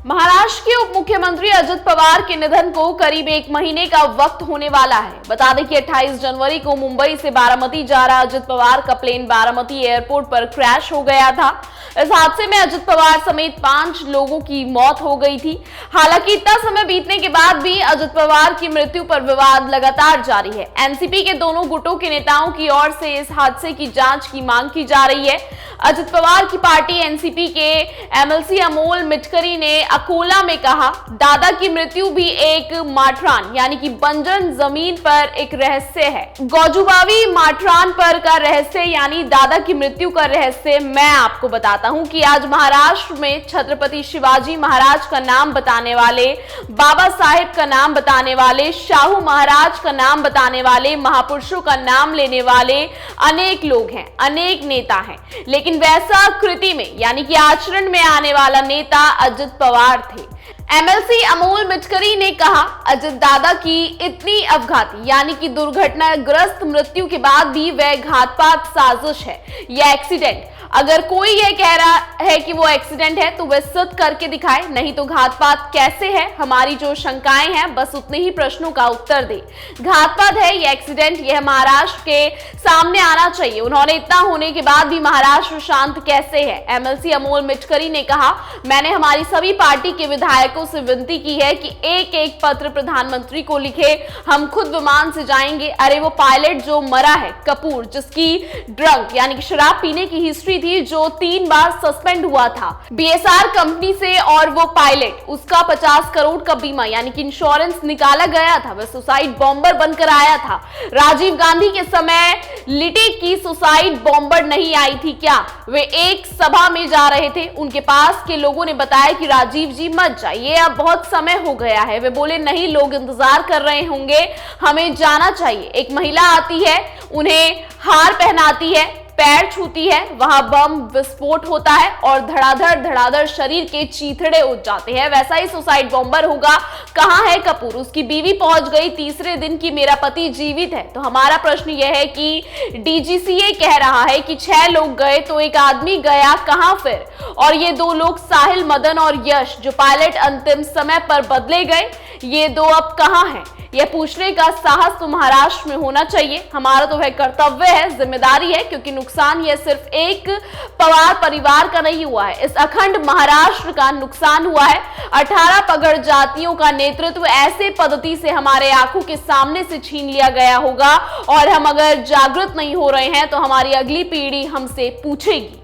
महाराष्ट्र के उप मुख्यमंत्री अजित पवार के निधन को करीब 1 महीने का वक्त होने वाला है। बता दें कि 28 जनवरी को मुंबई से बारामती जा रहा अजित पवार का प्लेन बारामती एयरपोर्ट पर क्रैश हो गया था। इस हादसे में अजित पवार समेत 5 लोगों की मौत हो गई थी। हालांकि इतना समय बीतने के बाद भी अजित पवार की मृत्यु पर विवाद लगातार जारी है। एनसीपी के दोनों गुटों के नेताओं की ओर से इस हादसे की जांच की मांग की जा रही है। अजित पवार की पार्टी एनसीपी के एमएलसी अमोल मिटकरी ने अकोला में कहा, दादा की मृत्यु भी एक माठरान यानी कि बंजर जमीन पर एक रहस्य है। गौजुबावी माठरान पर का रहस्य यानी दादा की मृत्यु का रहस्य मैं आपको बताता हूं कि आज महाराष्ट्र में छत्रपति शिवाजी महाराज का नाम बताने वाले, बाबा साहेब का नाम बताने वाले, शाहू महाराज का नाम बताने वाले, महापुरुषों का नाम लेने वाले अनेक लोग हैं, अनेक नेता हैं, लेकिन वैसा कृति में यानी कि आचरण में आने वाला नेता अजित पवार थे। एमएलसी अमोल मिटकरी ने कहा, अजित दादा की इतनी अवघाती यानी कि दुर्घटनाग्रस्त मृत्यु के बाद भी वह घातपात साजिश है या एक्सीडेंट। अगर कोई यह कह रहा है कि वो एक्सीडेंट है तो वह सिद्ध करके दिखाए, नहीं तो घातपात कैसे है। हमारी जो शंकाएं हैं बस उतने ही प्रश्नों का उत्तर दे। घातपात है या एक्सीडेंट, यह महाराष्ट्र के सामने आना चाहिए। उन्होंने इतना होने के बाद भी महाराष्ट्र शांत कैसे है। एमएलसी अमोल मिटकरी ने कहा, मैंने हमारी सभी पार्टी के विधायकों से विनती की है कि एक एक पत्र प्रधानमंत्री को लिखे। हम खुद विमान से जाएंगे। अरे वो पायलट जो मरा है कपूर, जिसकी ड्रग यानी कि शराब पीने की हिस्ट्री थी, जो 3 बार सस्पेंड हुआ था बीएसआर कंपनी से, और वो पायलट उसका 50 करोड़ का बीमा यानी कि इंश्योरेंस निकाला गया था। वह सुसाइड बॉम्बर बनकर आया था। राजीव गांधी के समय लिटे की सुसाइड बॉम्बर नहीं आई थी क्या? वे एक सभा में जा रहे थे, उनके पास के लोगों ने बताया कि राजीव जी मत जाइए, अब बहुत समय हो गया है। वे बोले नहीं, लोग इंतजार कर रहे होंगे, हमें जाना चाहिए। एक महिला आती है, उन्हें हार पहनाती है, पैर छूती है, वहां बम विस्फोट होता है और धड़ाधड़ धड़ाधड़ शरीर के चीथड़े उठ जाते हैं। वैसा ही सुसाइड बॉम्बर होगा। कहां है कपूर? उसकी बीवी पहुंच गई तीसरे दिन की मेरा पति जीवित है। तो हमारा प्रश्न यह है कि डीजीसीए कह रहा है कि 6 लोग गए तो एक आदमी गया कहां फिर? और ये 2 लोग साहिल, मदन और यश जो पायलट अंतिम समय पर बदले गए, ये 2 अब कहां हैं? यह पूछने का साहस तो महाराष्ट्र में होना चाहिए। हमारा तो वह कर्तव्य है, जिम्मेदारी है, क्योंकि नुकसान यह सिर्फ एक पवार परिवार का नहीं हुआ है, इस अखंड महाराष्ट्र का नुकसान हुआ है। 18 पगड़ जातियों का नेतृत्व ऐसे पद्धति से हमारे आंखों के सामने से छीन लिया गया होगा, और हम अगर जागृत नहीं हो रहे हैं तो हमारी अगली पीढ़ी हमसे पूछेगी।